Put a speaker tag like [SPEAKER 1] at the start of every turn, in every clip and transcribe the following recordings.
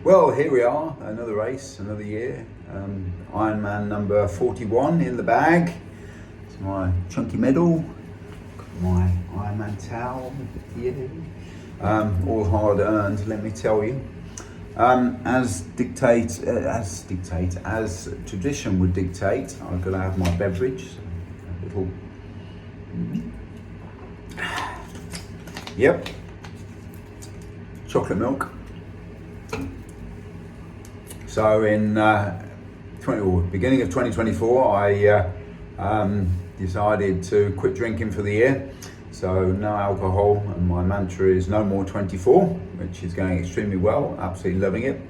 [SPEAKER 1] Well, here we are, another race, another year. Ironman number 41 in the bag. It's my chunky medal, my Ironman towel here. All hard earned, let me tell you. As tradition would dictate, I'm going to have my beverage. A little. Yep. Chocolate milk. So in beginning of 2024, I decided to quit drinking for the year. So no alcohol, and my mantra is No.41, which is going extremely well. Absolutely loving it.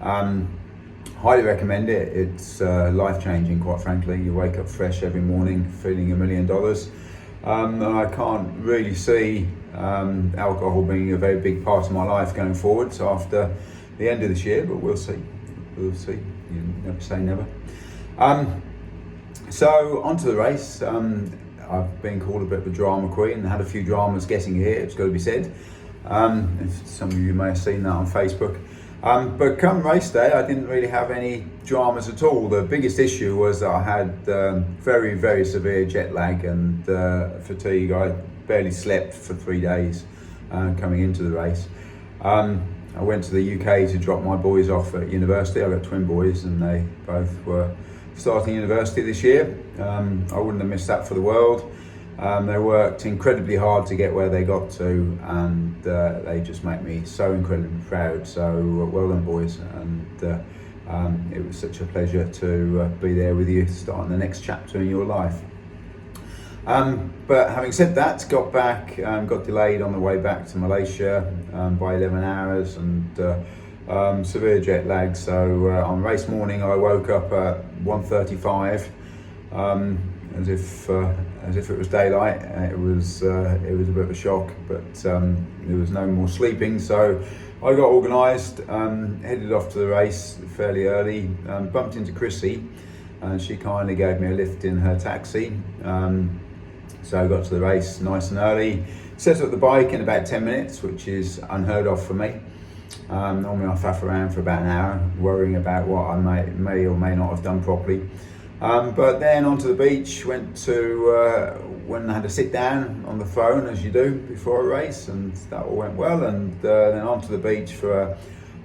[SPEAKER 1] Highly recommend it. It's life-changing, quite frankly. You wake up fresh every morning, feeling $1 million. And I can't really see alcohol being a very big part of my life going forward. So after the end of this year, but we'll see. We'll see. You never say never. So onto the race. I've been called a bit of a drama queen. Had a few dramas getting here, it's got to be said. Some of you may have seen that on Facebook. But come race day, I didn't really have any dramas at all. The biggest issue was that I had very, very severe jet lag and fatigue. I barely slept for 3 days coming into the race. I went to the UK to drop my boys off at university. I've got twin boys and they both were starting university this year. I wouldn't have missed that for the world. They worked incredibly hard to get where they got to, and they just make me so incredibly proud. So well done, boys. And it was such a pleasure to be there with you, starting the next chapter in your life. But having said that, got back, got delayed on the way back to Malaysia by 11 hours and severe jet lag. So on race morning, I woke up at 1:35, as if it was daylight. It was a bit of a shock, but there was no more sleeping. So I got organised, headed off to the race fairly early, bumped into Chrissy, and she kindly gave me a lift in her taxi. So I got to the race nice and early, set up the bike in about 10 minutes, which is unheard of for me. Normally I faff around for about an hour, worrying about what I may or may not have done properly. But then onto the beach, when I had to sit down on the phone, as you do before a race, and that all went well. And then onto the beach for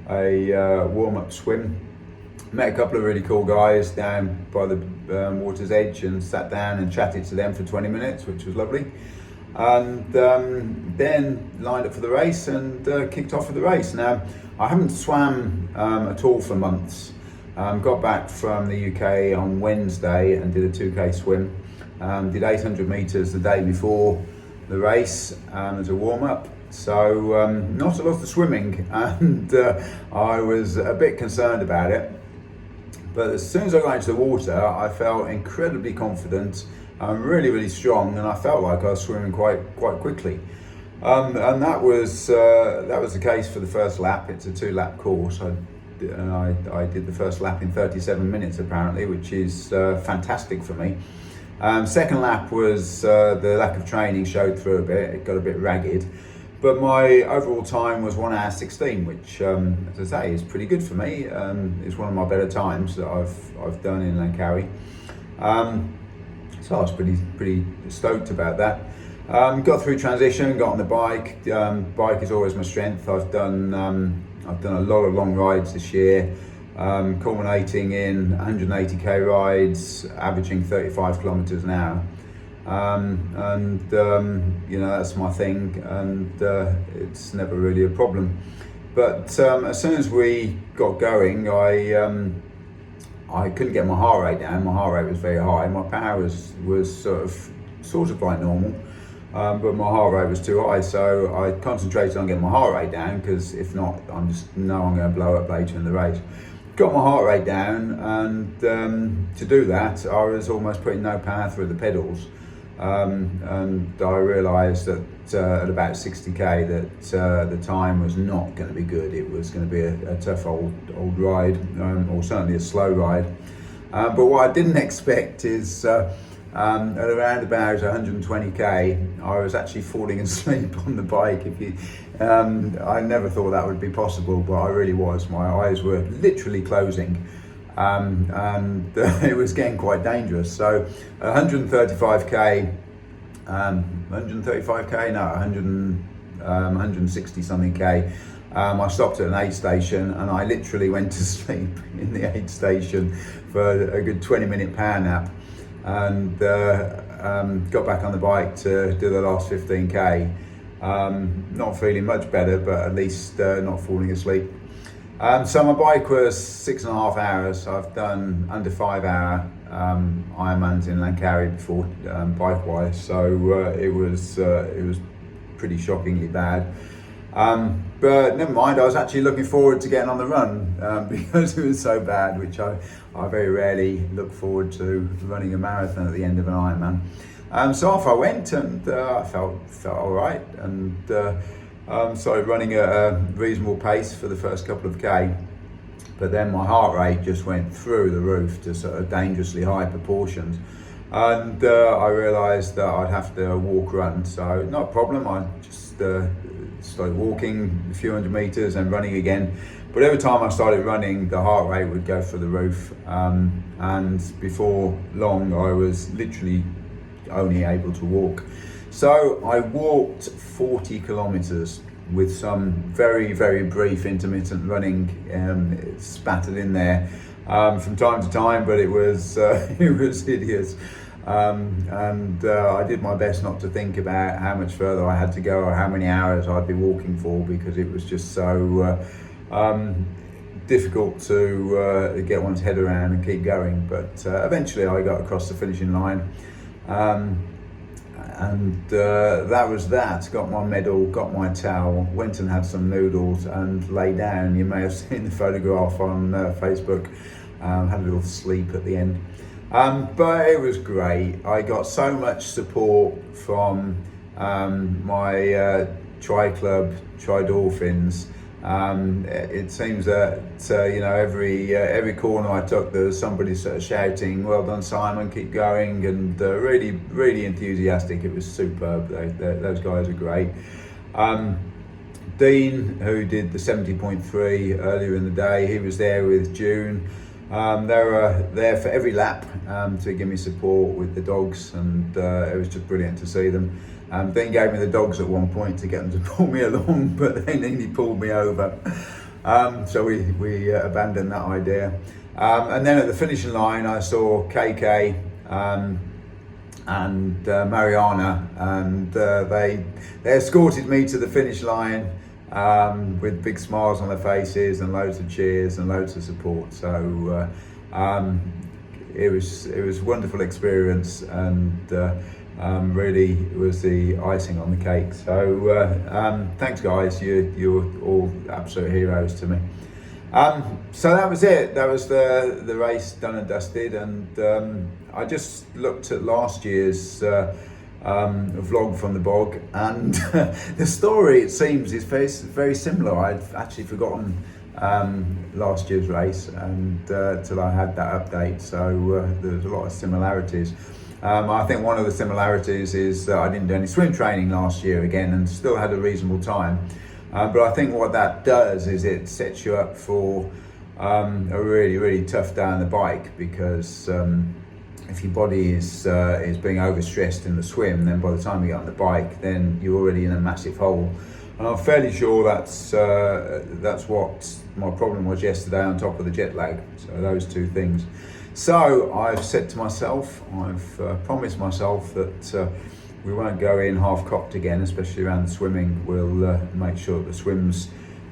[SPEAKER 1] a warm-up swim. Met a couple of really cool guys down by the water's edge and sat down and chatted to them for 20 minutes, which was lovely. And then lined up for the race and kicked off for the race. Now, I haven't swam at all for months. Got back from the UK on Wednesday and did a 2K swim. Did 800 metres the day before the race as a warm-up. So not a lot of swimming, and I was a bit concerned about it. But as soon as I got into the water, I felt incredibly confident, really, really strong, and I felt like I was swimming quite quickly. And that was the case for the first lap. It's a 2-lap course. I did the first lap in 37 minutes apparently, which is fantastic for me. Second lap was the lack of training showed through a bit. It got a bit ragged. But my overall time was 1 hour 16, which, as I say, is pretty good for me. It's one of my better times that I've done in Langkawi. So I was pretty stoked about that. Got through transition, got on the bike. Bike is always my strength. I've done a lot of long rides this year, culminating in 180k rides, averaging 35 kilometers an hour. That's my thing, and it's never really a problem. But as soon as we got going, I couldn't get my heart rate down. My heart rate was very high. My power was sort of like normal, but my heart rate was too high. So I concentrated on getting my heart rate down, because if not, I'm going to blow up later in the race. Got my heart rate down, and to do that, I was almost putting no power through the pedals. And I realised that at about 60k that the time was not going to be good. It was going to be a tough old ride, or certainly a slow ride. But what I didn't expect is at around about 120k, I was actually falling asleep on the bike. I never thought that would be possible, but I really was. My eyes were literally closing, and it was getting quite dangerous. So 135k, 135k, no, 160 something k. I stopped at an aid station and I literally went to sleep in the aid station for a good 20-minute power nap, and got back on the bike to do the last 15k. Not feeling much better, but at least not falling asleep. So my bike was 6.5 hours. I've done under 5 hour Ironmans in Langkawi before, bike wise, so it was pretty shockingly bad. But never mind, I was actually looking forward to getting on the run because it was so bad, which I very rarely look forward to, running a marathon at the end of an Ironman. So off I went, and I felt all right, and started running at a reasonable pace for the first couple of K. But then my heart rate just went through the roof to sort of dangerously high proportions. And I realised that I'd have to walk run, so not a problem. I just started walking a few hundred meters and running again. But every time I started running, the heart rate would go through the roof. And before long, I was literally only able to walk. So I walked 40 kilometers with some very, very brief intermittent running spattered in there from time to time, but it was hideous. I did my best not to think about how much further I had to go or how many hours I'd be walking for, because it was just so difficult to get one's head around and keep going. But eventually I got across the finishing line, and that was that. Got my medal, got my towel, went and had some noodles and lay down. You may have seen the photograph on Facebook. Had a little sleep at the end. But it was great. I got so much support from my tri-club, Tri-Dolphins. It seems that every corner I took, there was somebody sort of shouting, "Well done, Simon, keep going," and really, really enthusiastic. It was superb. Those guys are great. Dean, who did the 70.3 earlier in the day, he was there with June. They were there for every lap to give me support with the dogs, and it was just brilliant to see them. Dean gave me the dogs at one point to get them to pull me along, but they nearly pulled me over. So we abandoned that idea. And then at the finishing line, I saw KK and Mariana, and they escorted me to the finish line with big smiles on their faces and loads of cheers and loads of support. So it was a wonderful experience, and really was the icing on the cake. So thanks guys, you're all absolute heroes to me. So that was it. That was the race done and dusted, and I just looked at last year's vlog from the bog, and the story, it seems, is very similar. I'd actually forgotten last year's race and till I had that update, so there's a lot of similarities. I think one of the similarities is that I didn't do any swim training last year again, and still had a reasonable time. But I think what that does is it sets you up for a really, really tough day on the bike, because if your body is being overstressed in the swim, then by the time you get on the bike, then you're already in a massive hole. And I'm fairly sure that's what my problem was yesterday, on top of the jet lag. So those two things. So I've said to myself, I've promised myself that we won't go in half-cocked again, especially around the swimming. We'll make sure that the swims,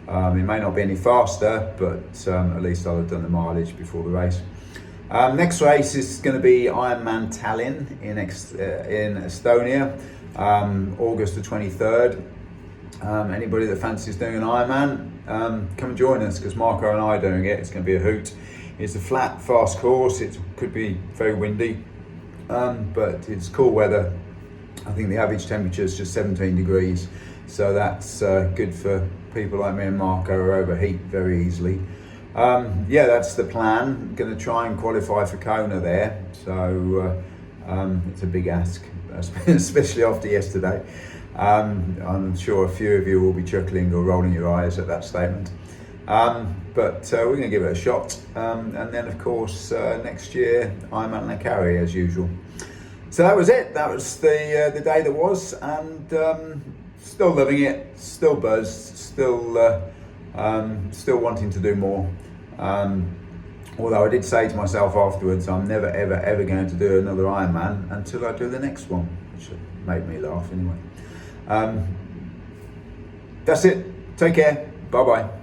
[SPEAKER 1] it may not be any faster, but at least I'll have done the mileage before the race. Next race is going to be Ironman Tallinn in Estonia, August the 23rd. Anybody that fancies doing an Ironman, come and join us, because Marco and I are doing it. It's going to be a hoot. It's a flat, fast course. It could be very windy, but it's cool weather. I think the average temperature is just 17 degrees, so that's good for people like me and Marco who overheat very easily. Yeah, that's the plan. Going to try and qualify for Kona there, so it's a big ask, especially after yesterday. I'm sure a few of you will be chuckling or rolling your eyes at that statement. But we're going to give it a shot. And then, of course, next year, I'm at Langkawi as usual. So that was it. That was the day that was, and still loving it, still buzzed, still wanting to do more. Although I did say to myself afterwards, I'm never, ever, ever going to do another Ironman until I do the next one, which made me laugh anyway. That's it. Take care. Bye-bye.